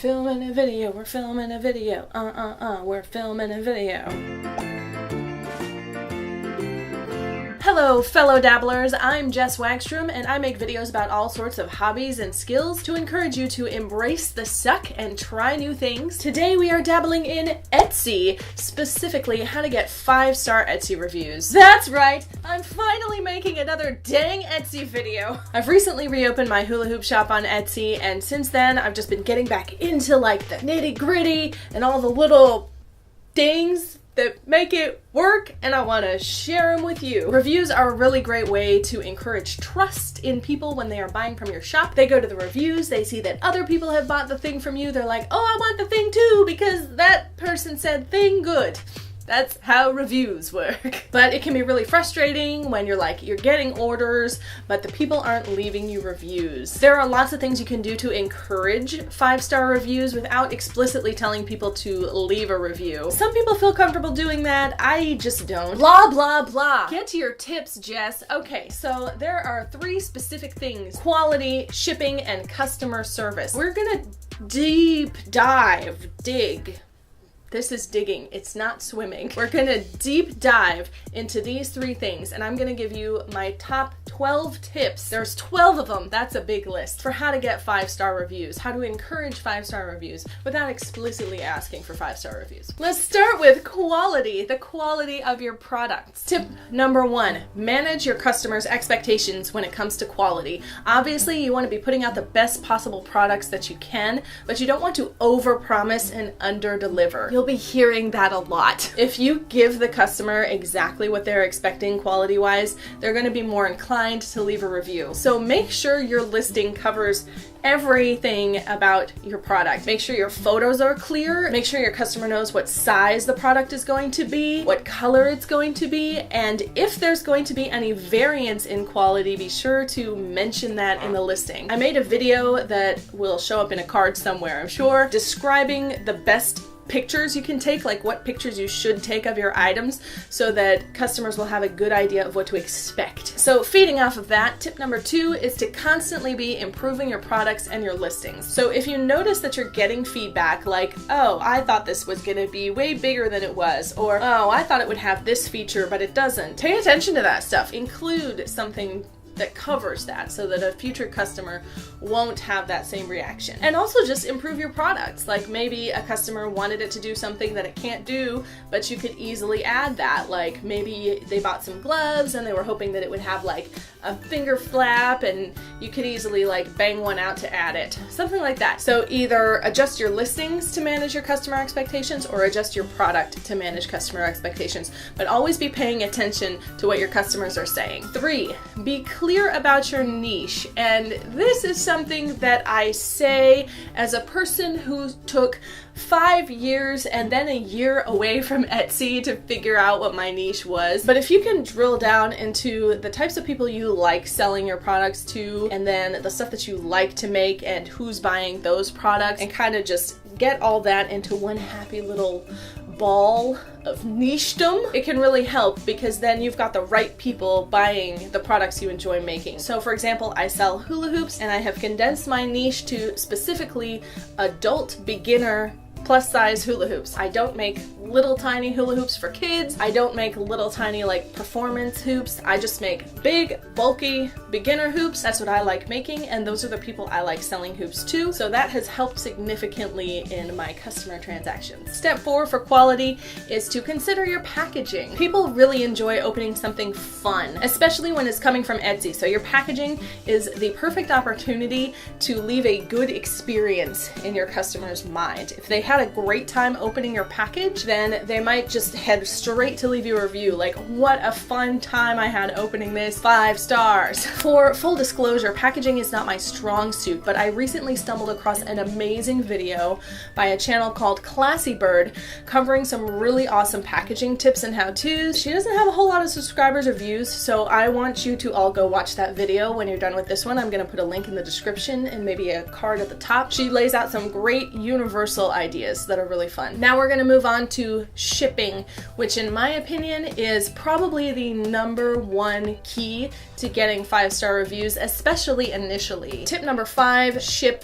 filming a video, we're filming a video, we're filming a video. Hello fellow dabblers, I'm Jess Wagstrom and I make videos about all sorts of hobbies and skills to encourage you to embrace the suck and try new things. Today we are dabbling in Etsy, specifically how to get 5-star Etsy reviews. That's right, I'm finally making another dang Etsy video. I've recently reopened my hula hoop shop on Etsy and since then I've just been getting back into like the nitty gritty and all the little things that make it work, and I want to share them with you. Reviews are a really great way to encourage trust in people when they are buying from your shop. They go to the reviews, they see that other people have bought the thing from you, they're like, oh, I want the thing too because that person said thing good. That's how reviews work. But it can be really frustrating when you're getting orders, but the people aren't leaving you reviews. There are lots of things you can do to encourage 5-star reviews without explicitly telling people to leave a review. Some people feel comfortable doing that, I just don't. Blah, blah, blah. Get to your tips, Jess. Okay, so there are 3 specific things: quality, shipping, and customer service. We're gonna dig. This is digging, it's not swimming. We're gonna deep dive into these 3 things and I'm gonna give you my top 12 tips. There's 12 of them, that's a big list, for how to get 5-star reviews, how to encourage 5-star reviews without explicitly asking for 5-star reviews. Let's start with quality, the quality of your products. Tip number 1, manage your customers' expectations when it comes to quality. Obviously, you wanna be putting out the best possible products that you can, but you don't want to overpromise and underdeliver. You'll be hearing that a lot. If you give the customer exactly what they're expecting quality-wise, they're going to be more inclined to leave a review. So make sure your listing covers everything about your product. Make sure your photos are clear. Make sure your customer knows what size the product is going to be, what color it's going to be, and if there's going to be any variance in quality, be sure to mention that in the listing. I made a video that will show up in a card somewhere, I'm sure, describing the best pictures you can take, like what pictures you should take of your items so that customers will have a good idea of what to expect. So feeding off of that, tip number 2 is to constantly be improving your products and your listings. So if you notice that you're getting feedback like, oh, I thought this was gonna be way bigger than it was, or oh, I thought it would have this feature but it doesn't, pay attention to that stuff. Include something that covers that so that a future customer won't have that same reaction. And also just improve your products. Like maybe a customer wanted it to do something that it can't do, but you could easily add that. Like maybe they bought some gloves and they were hoping that it would have like a finger flap and you could easily like bang one out to add it. Something like that. So either adjust your listings to manage your customer expectations or adjust your product to manage customer expectations. But always be paying attention to what your customers are saying. 3, be clear about your niche. And this is something that I say as a person who took 5 years and then a year away from Etsy to figure out what my niche was. But if you can drill down into the types of people you like selling your products to, and then the stuff that you like to make and who's buying those products, and kind of just get all that into one happy little ball of nichdom, it can really help because then you've got the right people buying the products you enjoy making. So for example, I sell hula hoops and I have condensed my niche to specifically adult beginner plus size hula hoops. I don't make little tiny hula hoops for kids. I don't make little tiny like performance hoops. I just make big, bulky beginner hoops. That's what I like making, and those are the people I like selling hoops to. So that has helped significantly in my customer transactions. Step 4 for quality is to consider your packaging. People really enjoy opening something fun, especially when it's coming from Etsy. So your packaging is the perfect opportunity to leave a good experience in your customer's mind. If they had a great time opening your package, then they might just head straight to leave you a review like, what a fun time I had opening this, 5 stars. For full disclosure, packaging is not my strong suit, but I recently stumbled across an amazing video by a channel called Classy Bird covering some really awesome packaging tips and how-tos. She doesn't have a whole lot of subscribers or views, so I want you to all go watch that video when you're done with this one. I'm gonna put a link in the description and maybe a card at the top. She lays out some great universal ideas that are really fun. Now we're gonna move on to shipping, which in my opinion is probably the number 1 key to getting 5-star reviews, especially initially. Tip number 5, ship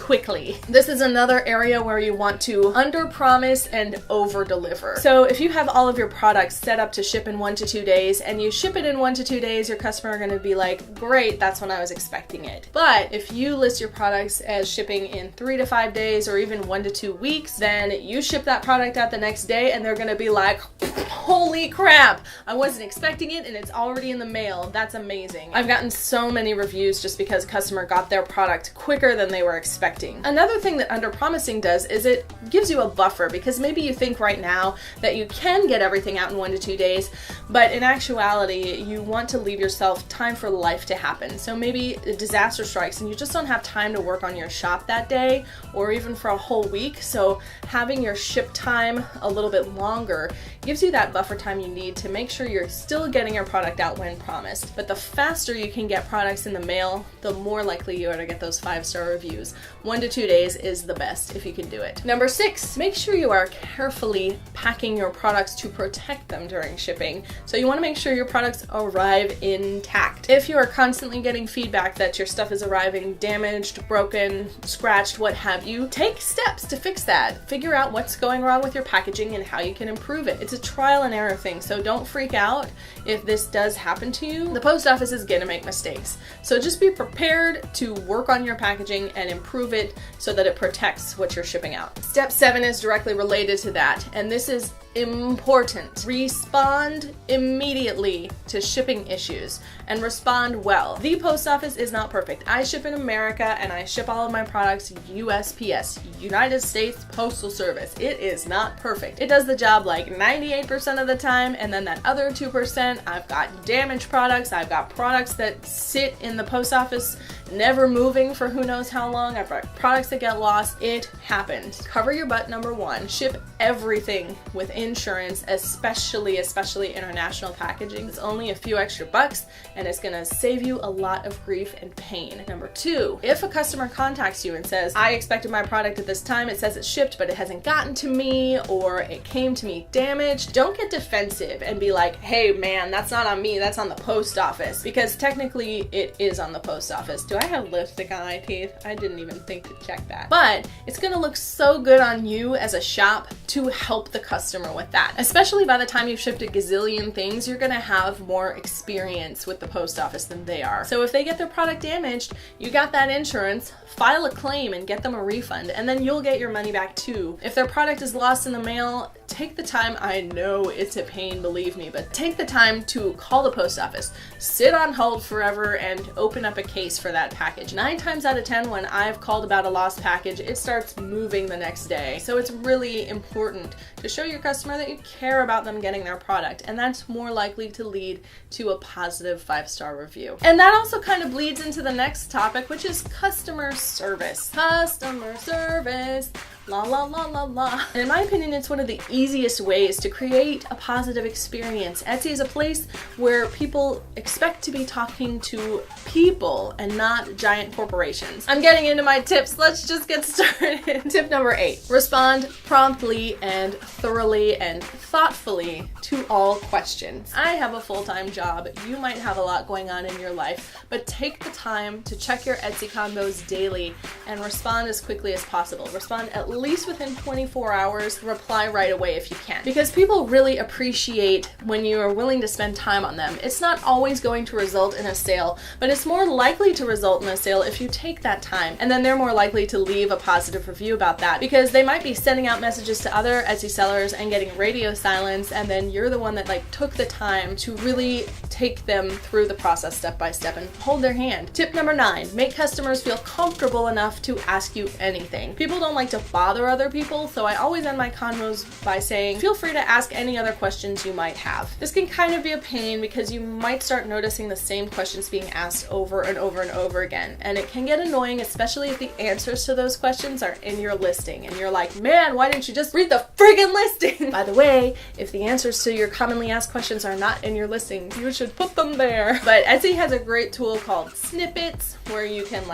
quickly. This is another area where you want to under-promise and over-deliver. So if you have all of your products set up to ship in 1 to 2 days and you ship it in 1 to 2 days, your customer are going to be like, great, that's when I was expecting it. But if you list your products as shipping in 3 to 5 days or even 1 to 2 weeks, then you ship that product out the next day and they're going to be like, holy crap, I wasn't expecting it and it's already in the mail. That's amazing. I've gotten so many reviews just because a customer got their product quicker than they were expecting. Another thing that under-promising does is it gives you a buffer, because maybe you think right now that you can get everything out in 1 to 2 days, but in actuality, you want to leave yourself time for life to happen. So maybe a disaster strikes and you just don't have time to work on your shop that day or even for a whole week. So having your ship time a little bit longer gives you that buffer time you need to make sure you're still getting your product out when promised. But the faster you can get products in the mail, the more likely you are to get those 5-star reviews. 1 to 2 days is the best if you can do it. Number 6, make sure you are carefully packing your products to protect them during shipping. So you want to make sure your products arrive intact. If you are constantly getting feedback that your stuff is arriving damaged, broken, scratched, what have you, take steps to fix that. Figure out what's going wrong with your packaging and how you can improve it. It's a trial and error thing, so don't freak out if this does happen to you. The post office is going to make mistakes. So just be prepared to work on your packaging and improve it so that it protects what you're shipping out. Step 7 is directly related to that, and this is important. Respond immediately to shipping issues and respond well. The post office is not perfect. I ship in America and I ship all of my products USPS, United States Postal Service. It is not perfect. It does the job like 98% of the time, and then that other 2%, I've got damaged products, I've got products that sit in the post office never moving for who knows how long, I've got products that get lost. It happens. Cover your butt, number 1. Ship everything with insurance, especially international packaging. It's only a few extra bucks and it's gonna save you a lot of grief and pain. Number 2, if a customer contacts you and says, I expected my product at this time, it says it's shipped but it hasn't gotten to me, or it came to me damaged, don't get defensive and be like, hey man, that's not on me, that's on the post office, because technically it is on the post office. Do I have lipstick on my teeth? I didn't even think to check that. But it's gonna look so good on you as a shop to help the customer with that. Especially by the time you've shipped a gazillion things, you're gonna have more experience with the post office than they are. So if they get their product damaged, you got that insurance, file a claim and get them a refund, and then you'll get your money back too. If their product is lost in the mail, take the time, I know it's a pain, believe me, but take the time to call the post office, sit on hold forever and open up a case for that package. 9 times out of 10 when I've called about a lost package, it starts moving the next day. So it's really important to show your customer that you care about them getting their product, and that's more likely to lead to a positive 5-star review. And that also kind of bleeds into the next topic, which is customer service. Customer service. La la la la la. And in my opinion, it's one of the easiest ways to create a positive experience. Etsy is a place where people expect to be talking to people and not giant corporations. I'm getting into my tips. Let's just get started. Tip number 8, respond promptly and thoroughly and thoughtfully to all questions. I have a full-time job. You might have a lot going on in your life, but take the time to check your Etsy combos daily and respond as quickly as possible. Respond at least within 24 hours, reply right away if you can. Because people really appreciate when you are willing to spend time on them. It's not always going to result in a sale, but it's more likely to result in a sale if you take that time. And then they're more likely to leave a positive review about that, because they might be sending out messages to other Etsy sellers and getting radio silence, and then you're the one that took the time to really take them through the process step by step and hold their hand. Tip number 9, make customers feel comfortable enough to ask you anything. People don't like to bother other people, so I always end my convos by saying, feel free to ask any other questions you might have. This can kind of be a pain because you might start noticing the same questions being asked over and over and over again, and it can get annoying, especially if the answers to those questions are in your listing and you're like, man, why didn't you just read the friggin' listing? By the way, if the answers to your commonly asked questions are not in your listing, you should put them there. But Etsy has a great tool called snippets where you can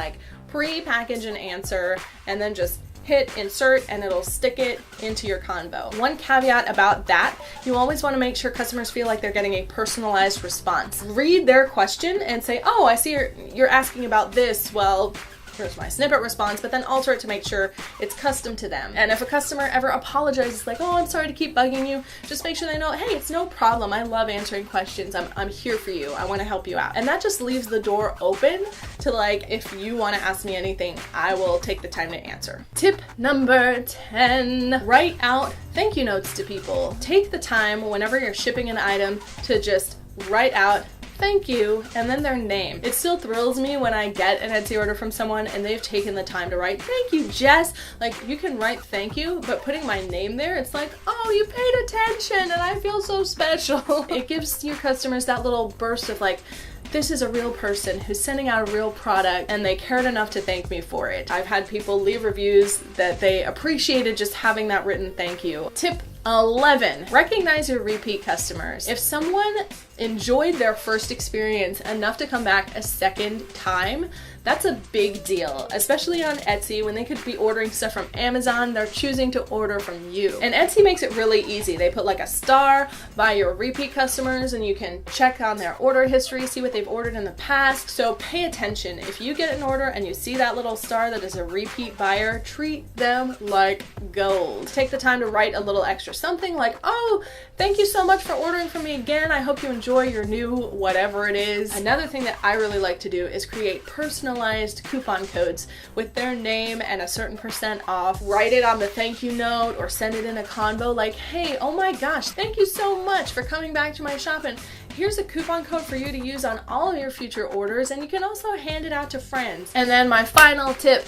pre-package an answer and then just hit insert and it'll stick it into your convo. One caveat about that, you always want to make sure customers feel like they're getting a personalized response. Read their question and say, oh, I see you're asking about this. Well, here's my snippet response, but then alter it to make sure it's custom to them. And if a customer ever apologizes, like, oh, I'm sorry to keep bugging you, just make sure they know, hey, it's no problem. I love answering questions. I'm here for you. I want to help you out. And that just leaves the door open to, like, if you want to ask me anything, I will take the time to answer. Tip number 10, write out thank you notes to people. Take the time whenever you're shipping an item to just write out thank you, and then their name. It still thrills me when I get an Etsy order from someone and they've taken the time to write, thank you, Jess. Like, you can write thank you, but putting my name there, it's like, oh, you paid attention and I feel so special. It gives your customers that little burst of like, this is a real person who's sending out a real product and they cared enough to thank me for it. I've had people leave reviews that they appreciated just having that written thank you. Tip 11, recognize your repeat customers. If someone enjoyed their first experience enough to come back a second time, that's a big deal, especially on Etsy when they could be ordering stuff from Amazon, they're choosing to order from you. And Etsy makes it really easy. They put like a star by your repeat customers and you can check on their order history, see what they've ordered in the past. So pay attention. If you get an order and you see that little star that is a repeat buyer, treat them like gold. Take the time to write a little extra something like, oh, thank you so much for ordering from me again. I hope you enjoy your new whatever it is. Another thing that I really like to do is create personalized coupon codes with their name and a certain % off. Write it on the thank you note or send it in a convo like, hey, oh my gosh, thank you so much for coming back to my shop, and here's a coupon code for you to use on all of your future orders, and you can also hand it out to friends. And then my final tip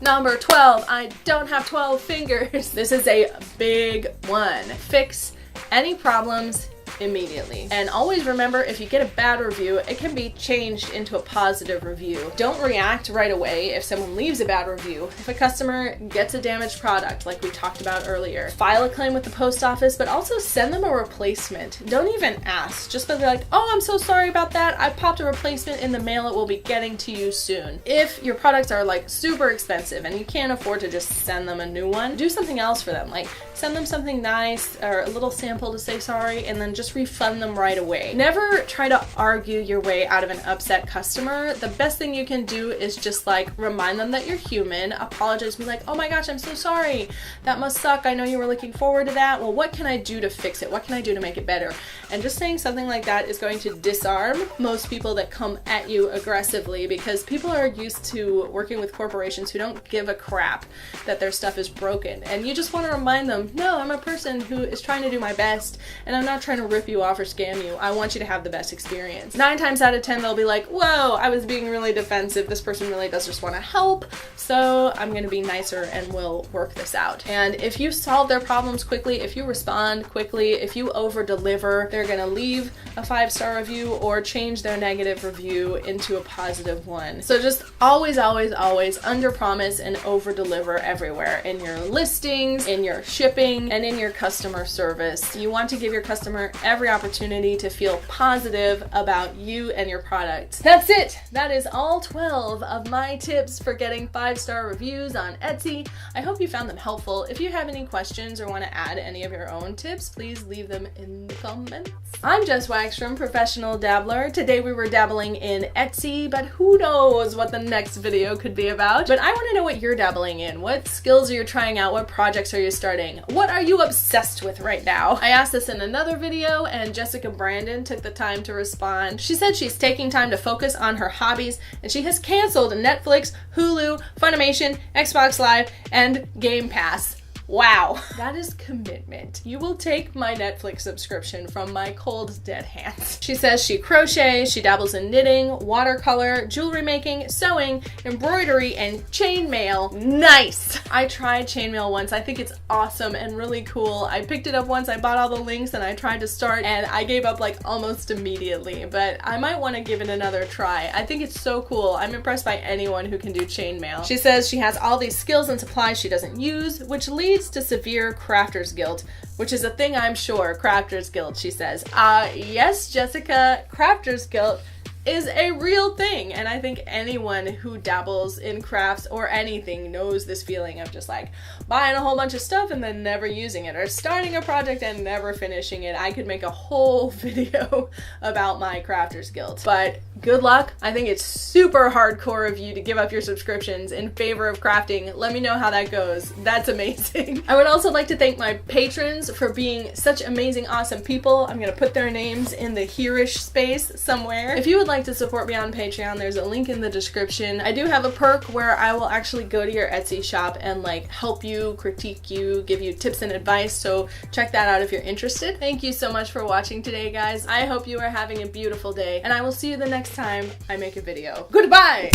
number 12, I don't have 12 fingers. This is a big one. Fix any problems immediately. And always remember, if you get a bad review, it can be changed into a positive review. Don't react right away if someone leaves a bad review. If a customer gets a damaged product, like we talked about earlier, file a claim with the post office, but also send them a replacement. Don't even ask. Just be like, oh, I'm so sorry about that. I popped a replacement in the mail. It will be getting to you soon. If your products are like super expensive and you can't afford to just send them a new one, do something else for them. Like send them something nice or a little sample to say sorry, and then just refund them right away. Never try to argue your way out of an upset customer. The best thing you can do is just like remind them that you're human, apologize, be like, oh my gosh, I'm so sorry. That must suck. I know you were looking forward to that. Well, what can I do to fix it? What can I do to make it better? And just saying something like that is going to disarm most people that come at you aggressively, because people are used to working with corporations who don't give a crap that their stuff is broken. And you just want to remind them, no, I'm a person who is trying to do my best, and I'm not trying to rip you off or scam you. I want you to have the best experience. 9 times out of 10, they'll be like, whoa, I was being really defensive. This person really does just want to help, so I'm going to be nicer and we'll work this out. And if you solve their problems quickly, if you respond quickly, if you over-deliver, they're going to leave a 5-star review or change their negative review into a positive one. So just always, always, always under-promise and over-deliver everywhere, in your listings, in your shipping, and in your customer service. You want to give your customer every opportunity to feel positive about you and your product. That's it. That is all 12 of my tips for getting 5-star reviews on Etsy. I hope you found them helpful. If you have any questions or want to add any of your own tips, please leave them in the comments. I'm Jess Wagstrom, Professional Dabbler. Today we were dabbling in Etsy, but who knows what the next video could be about. But I want to know what you're dabbling in. What skills are you trying out? What projects are you starting? What are you obsessed with right now? I asked this in another video, and Jessica Brandon took the time to respond. She said she's taking time to focus on her hobbies, and she has canceled Netflix, Hulu, Funimation, Xbox Live, and Game Pass. Wow, that is commitment. You will take my Netflix subscription from my cold, dead hands. She says she crochets, she dabbles in knitting, watercolor, jewelry making, sewing, embroidery, and chainmail. Nice! I tried chainmail once. I think it's awesome and really cool. I picked it up once, I bought all the links, and I tried to start, and I gave up like almost immediately, but I might want to give it another try. I think it's so cool. I'm impressed by anyone who can do chainmail. She says she has all these skills and supplies she doesn't use, which leads to severe crafter's guilt, which is a thing, I'm sure. Crafter's guilt, she says. Yes, Jessica, crafter's guilt is a real thing, and I think anyone who dabbles in crafts or anything knows this feeling of just like buying a whole bunch of stuff and then never using it, or starting a project and never finishing it. I could make a whole video about my crafter's guilt, but good luck. I think it's super hardcore of you to give up your subscriptions in favor of crafting. Let me know how that goes. That's amazing. I would also like to thank my patrons for being such amazing, awesome people. I'm gonna put their names in the here-ish space somewhere. If you would like to support me on Patreon, there's a link in the description. I do have a perk where I will actually go to your Etsy shop and like help you, critique you, give you tips and advice, so check that out if you're interested. Thank you so much for watching today, guys. I hope you are having a beautiful day, and I will see you the next time I make a video. Goodbye!